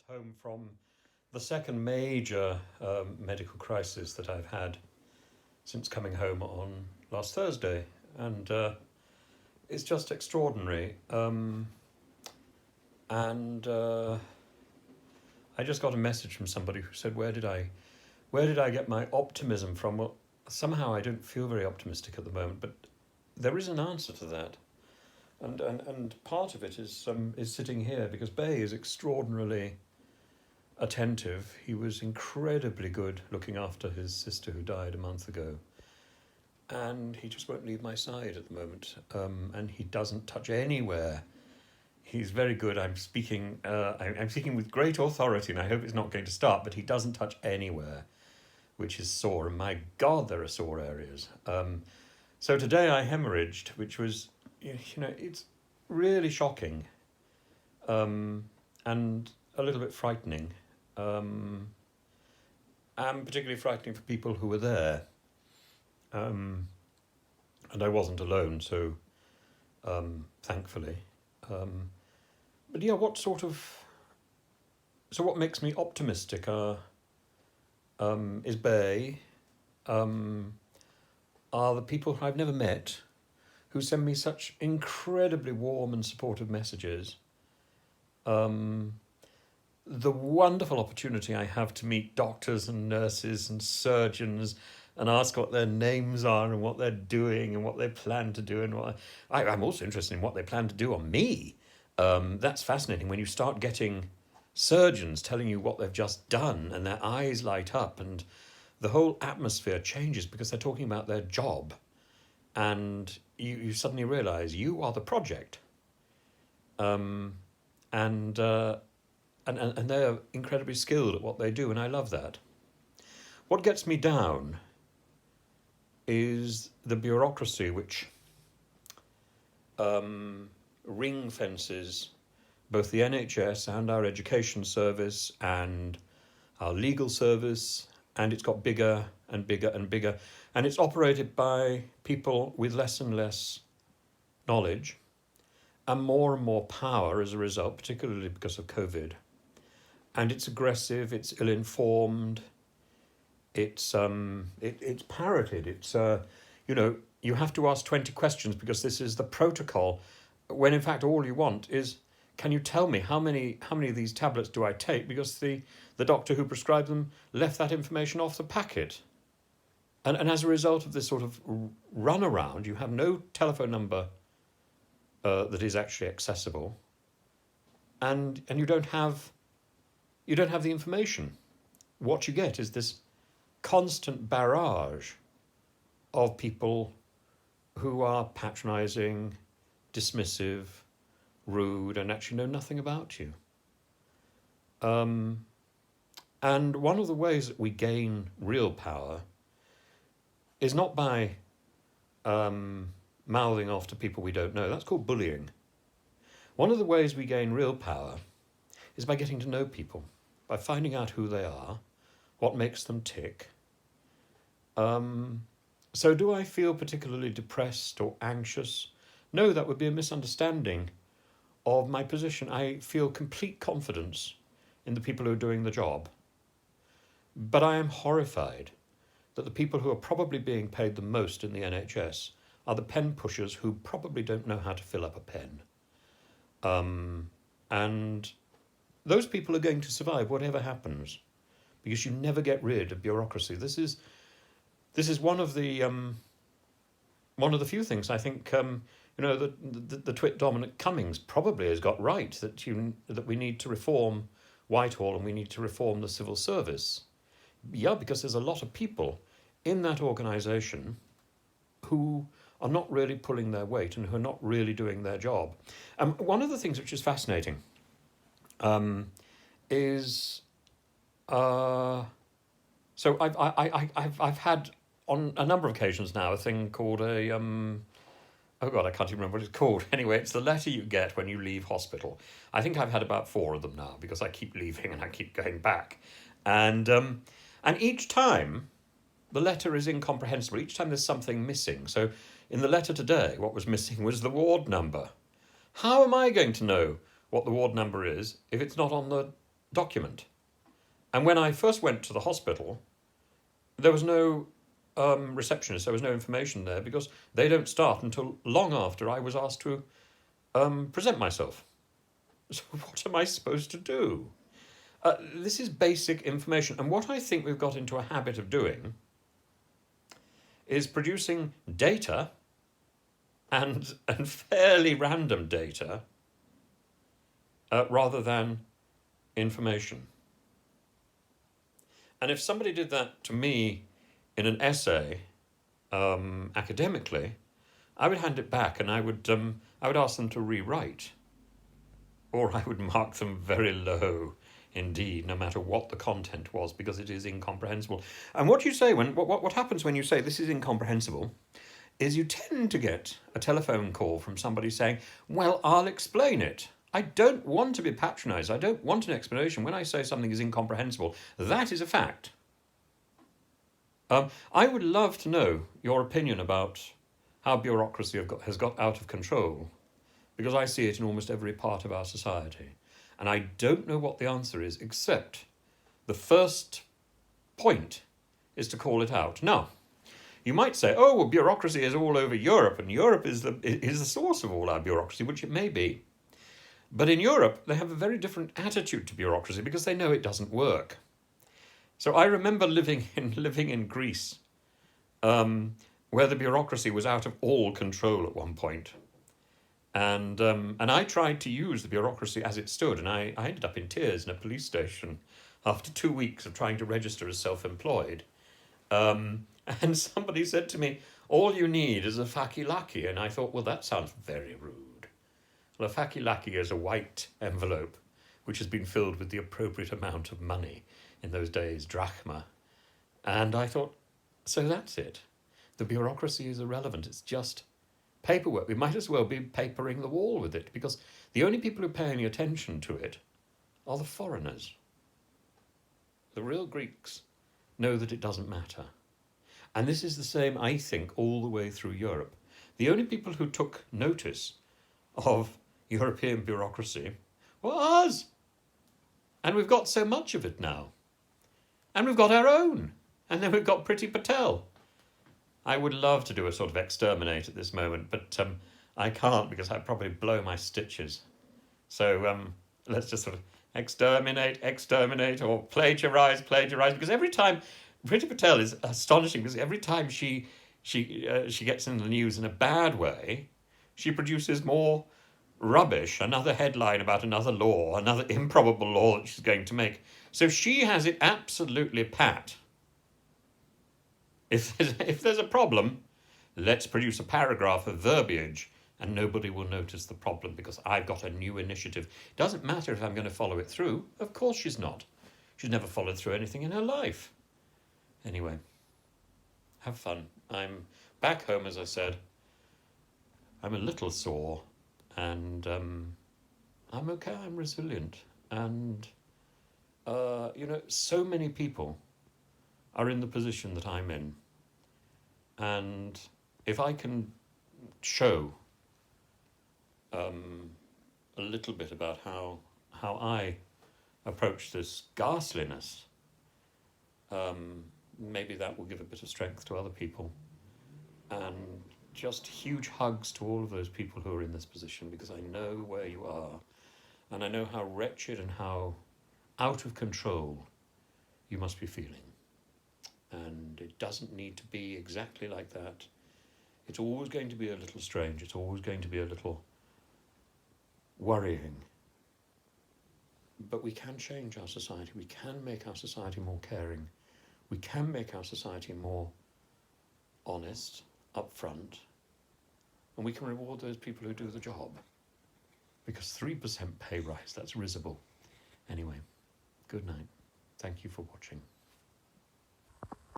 just home from the second major medical crisis that I've had since coming home on last Thursday, and it's just extraordinary. And I just got a message from somebody who said, where did I get my optimism from?" Well, somehow I don't feel very optimistic at the moment, but there is an answer to that. And part of it is sitting here because Bay is extraordinarily attentive. He was incredibly good looking after his sister who died a month ago, and he just won't leave my side at the moment. And he doesn't touch anywhere. He's very good. I'm speaking. I'm speaking with great authority, and I hope it's not going to start. But he doesn't touch anywhere, which is sore. And my God, there are sore areas. So today I hemorrhaged, which was, it's really shocking, and a little bit frightening, and particularly frightening for people who were there. And I wasn't alone, so thankfully. But yeah, what makes me optimistic is Bay, are the people who I've never met, who send me such incredibly warm and supportive messages. The wonderful opportunity I have to meet doctors and nurses and surgeons and ask what their names are and what they're doing and what they plan to do. And I'm also interested in what they plan to do on me. That's fascinating when you start getting surgeons telling you what they've just done and their eyes light up and the whole atmosphere changes because they're talking about their job. And you suddenly realise you are the project. And they're incredibly skilled at what they do, and I love that. What gets me down is the bureaucracy which ring fences both the NHS and our education service and our legal service, and it's got bigger and bigger and bigger, and it's operated by people with less and less knowledge and more power as a result, particularly because of COVID. And it's aggressive, it's ill-informed, it's parroted, you have to ask 20 questions because this is the protocol, when in fact all you want is, can you tell me how many of these tablets do I take, because the doctor who prescribed them left that information off the packet. And as a result of this sort of runaround, you have no telephone number that is actually accessible, and you don't have the information. What you get is this constant barrage of people who are patronising, dismissive, rude, and actually know nothing about you. And one of the ways that we gain real power is not by mouthing off to people we don't know. That's called bullying. One of the ways we gain real power is by getting to know people, by finding out who they are, what makes them tick. So do I feel particularly depressed or anxious? No, that would be a misunderstanding of my position. I feel complete confidence in the people who are doing the job. But I am horrified that the people who are probably being paid the most in the NHS are the pen pushers who probably don't know how to fill up a pen. And those people are going to survive whatever happens, because you never get rid of bureaucracy. This is one of the few things I think the twit Dominic Cummings probably has got right, that we need to reform Whitehall and we need to reform the civil service. Yeah, because there's a lot of people in that organisation who are not really pulling their weight and who are not really doing their job. One of the things which is fascinating is so I've had on a number of occasions now a thing called a oh God, I can't even remember what it's called. Anyway, it's the letter you get when you leave hospital. I think I've had about 4 of them now because I keep leaving and I keep going back, and each time the letter is incomprehensible. Each time there's something missing. So in the letter today, what was missing was the ward number. How am I going to know what the ward number is if it's not on document. And when I first went to the hospital, there was no receptionist, there was no information there because they don't start until long after I was asked to present myself. So what am I supposed to do? This is basic information. And what I think we've got into a habit of doing is producing data and fairly random data rather than information. And if somebody did that to me in an essay academically, I would hand it back and I would ask them to rewrite, or I would mark them very low indeed, no matter what the content was, because it is incomprehensible. And what you say what happens when you say this is incomprehensible is you tend to get a telephone call from somebody saying, well, I'll explain it. I don't want to be patronized. I don't want an explanation. When I say something is incomprehensible, that is a fact. I would love to know your opinion about how bureaucracy has got out of control, because I see it in almost every part of our society. And I don't know what the answer is, except the first point is to call it out. Now, you might say, oh, well, bureaucracy is all over Europe, and Europe is the source of all our bureaucracy, which it may be. But in Europe, they have a very different attitude to bureaucracy because they know it doesn't work. So I remember living in Greece, where the bureaucracy was out of all control at one point. And I tried to use the bureaucracy as it stood, and I ended up in tears in a police station after 2 weeks of trying to register as self-employed. And somebody said to me, all you need is a fakilaki. And I thought, well, that sounds very rude. Well, a fakilaki is a white envelope which has been filled with the appropriate amount of money, in those days, drachma. And I thought, so that's it. The bureaucracy is irrelevant. It's just paperwork. We might as well be papering the wall with it, because the only people who pay any attention to it are the foreigners. The real Greeks know that it doesn't matter. And this is the same, I think, all the way through Europe. The only people who took notice of European bureaucracy were us. And we've got so much of it now. And we've got our own. And then we've got Priti Patel. I would love to do a sort of exterminate at this moment, but I can't, because I'd probably blow my stitches. So let's just sort of exterminate, or plagiarize, because every time Priti Patel is astonishing, because every time she gets in the news in a bad way, she produces more rubbish, another headline about another law, another improbable law that she's going to make. So she has it absolutely pat. If there's a problem, let's produce a paragraph of verbiage and nobody will notice the problem because I've got a new initiative. Doesn't matter if I'm going to follow it through. Of course she's not. She's never followed through anything in her life. Anyway, have fun. I'm back home, as I said. I'm a little sore and I'm okay. I'm resilient. And, so many people are in the position that I'm in. And if I can show a little bit about how I approach this ghastliness, maybe that will give a bit of strength to other people. And just huge hugs to all of those people who are in this position, because I know where you are, and I know how wretched and how out of control you must be feeling. And it doesn't need to be exactly like that. It's always going to be a little strange. It's always going to be a little worrying. But we can change our society. We can make our society more caring. We can make our society more honest, upfront. And we can reward those people who do the job. Because 3% pay rise, that's risible. Anyway, good night. Thank you for watching.